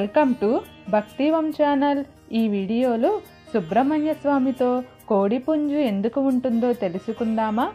Welcome to భక్తివం channel. ఈ వీడియోలో సుబ్రహ్మణ్య స్వామితో కోడిపుంజు ఎందుకు ఉంటుందో తెలుసుకుందామా?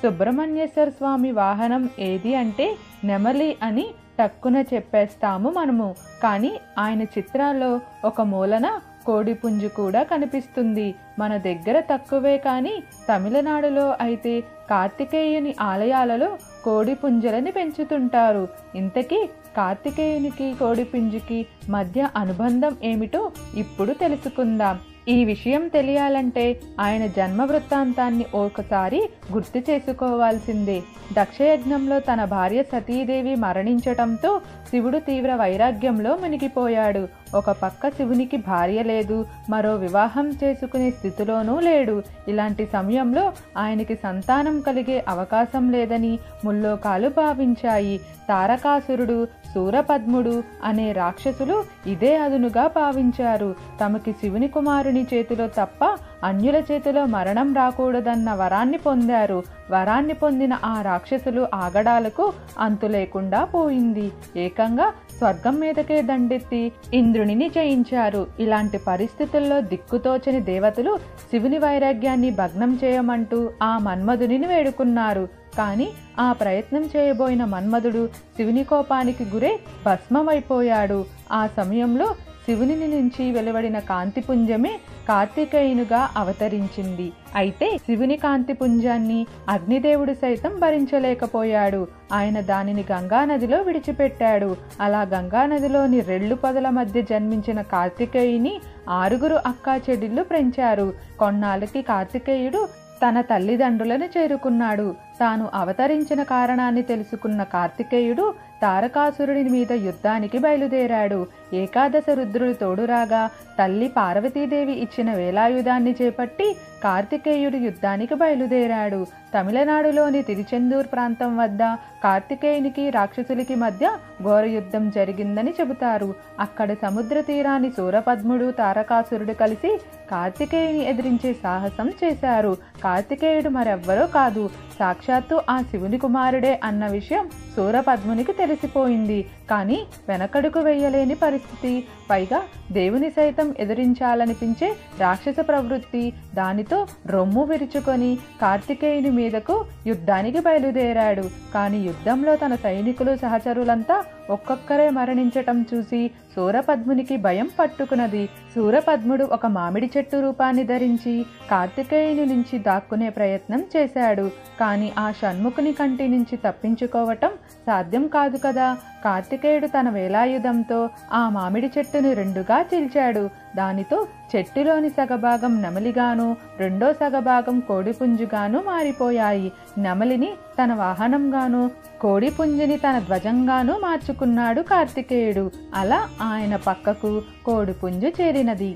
సుబ్రహ్మణ్యేశ్వర స్వామి వాహనం ఏది అంటే నెమలి అని టక్కున చెప్పేస్తాము మనము. కానీ ఆయన చిత్రాల్లో ఒక మూలన కోడిపుంజు కూడా కనిపిస్తుంది. మన దగ్గర తక్కువే కానీ తమిళనాడులో అయితే కార్తికేయుని ఆలయాలలో కోడిపుంజలని పెంచుతుంటారు. ఇంతకీ కార్తికేయునికి కోడిపుంజుకి మధ్య అనుబంధం ఏమిటో ఇప్పుడు తెలుసుకుందాం. ఈ విషయం తెలియాలంటే ఆయన జన్మ వృత్తాంతాన్ని ఒకసారి గుర్తు చేసుకోవాల్సిందే. దక్షయజ్ఞంలో తన భార్య సతీదేవి మరణించటంతో శివుడు తీవ్ర వైరాగ్యంలో మునిగిపోయాడు. ఒక పక్క శివునికి భార్య లేదు, మరో వివాహం చేసుకునే స్థితిలోనూ లేడు. ఇలాంటి సమయంలో ఆయనకి సంతానం కలిగే అవకాశం లేదని ముల్లోకాలు భావించాయి. తారకాసురుడు, సూరపద్ముడు అనే రాక్షసులు ఇదే అదునుగా భావించారు. తమకి శివుని కుమారుని చేతిలో తప్ప అన్యుల చేతిలో మరణం రాకూడదన్న వరాన్ని పొందారు. వరాన్ని పొందిన ఆ రాక్షసులు ఆగడాలకు అంతు లేకుండా పోయింది. ఏకంగా స్వర్గం మీదకే దండెత్తి ఇంద్రునిని జయించారు. ఇలాంటి పరిస్థితుల్లో దిక్కుతోచని దేవతలు శివుని వైరాగ్యాన్ని భగ్నం చేయమంటూ ఆ మన్మధుని వేడుకున్నారు. కానీ ఆ ప్రయత్నం చేయబోయిన మన్మధుడు శివుని కోపానికి గురై భస్మమైపోయాడు. ఆ సమయంలో శివుని నుంచి వెలువడిన కాంతిపుంజమే కార్తికేయునిగా అవతరించింది. అయితే శివుని కాంతిపుంజాన్ని అగ్నిదేవుడు సైతం భరించలేకపోయాడు. ఆయన దానిని గంగానదిలో విడిచిపెట్టాడు. అలా గంగానదిలోని రెల్లు పొదల మధ్య జన్మించిన కార్తికేయుని 6 అక్కా చెల్లెళ్ళు పెంచారు. కొన్నాళ్ళకి కార్తికేయుడు తన తల్లిదండ్రులను చేరుకున్నాడు. తాను అవతరించిన కారణాన్ని తెలుసుకున్న కార్తికేయుడు తారకాసురుడి మీద యుద్ధానికి బయలుదేరాడు. ఏకాదశ రుద్రుడు తోడురాగా తల్లి పార్వతీదేవి ఇచ్చిన వేలాయుధాన్ని చేపట్టి కార్తికేయుడు యుద్ధానికి బయలుదేరాడు. తమిళనాడులోని తిరుచెందూర్ ప్రాంతం వద్ద కార్తికేయునికి రాక్షసులకి మధ్య ఘోర యుద్ధం జరిగిందని చెబుతారు. అక్కడ సముద్ర తీరాన్ని సూరపద్ముడు, తారకాసురుడు కలిసి కార్తికేయుని ఎదిరించే సాహసం చేశారు. కార్తికేయుడు మరెవ్వరో కాదు, సాక్షాత్తు ఆ శివుని కుమారుడే అన్న విషయం సూరపద్మునికి తెలిసిపోయింది. కానీ వెనకడుగు వెయ్యలేని పరిస్థితి. పైగా దేవుని సైతం ఎదిరించాలనిపించే రాక్షస ప్రవృత్తి. దానితో రొమ్ము విరుచుకొని కార్తికేయుని మీదకు యుద్ధానికి బయలుదేరాడు. కానీ యుద్ధంలో తన సైనికులు, సహచరులంతా ఒక్కొక్కరే మరణించటం చూసి సూరపద్మునికి భయం పట్టుకున్నది. సూరపద్ముడు ఒక మామిడి చెట్టు రూపాన్ని ధరించి కార్తికేయుని నుంచి దాక్కునే ప్రయత్నం చేశాడు. కానీ ఆ షణ్ముఖుని కంటి నుంచి తప్పించుకోవటం సాధ్యం కాదు కదా. కార్తికేయుడు తన వేలాయుధంతో ఆ మామిడి చెట్టును 2గా చీల్చాడు. దానితో చెట్టులోని సగభాగం నెమలిగాను, రెండో సగభాగం కోడిపుంజుగాను మారిపోయాయి. నెమలిని తన వాహనంగాను, కోడిపుంజుని తన ధ్వజంగాను మార్చుకున్నాడు కార్తికేయుడు. అలా ఆయన పక్కకు కోడిపుంజు చేరినది.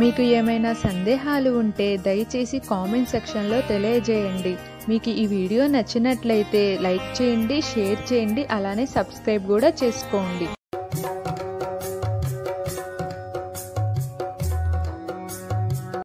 మీకు ఏమైనా సందేహాలు ఉంటే దయచేసి కామెంట్ సెక్షన్లో తెలియజేయండి. మీకు ఈ వీడియో నచ్చినట్లయితే లైక్ చేయండి, షేర్ చేయండి, అలానే సబ్స్క్రైబ్ కూడా చేసుకోండి.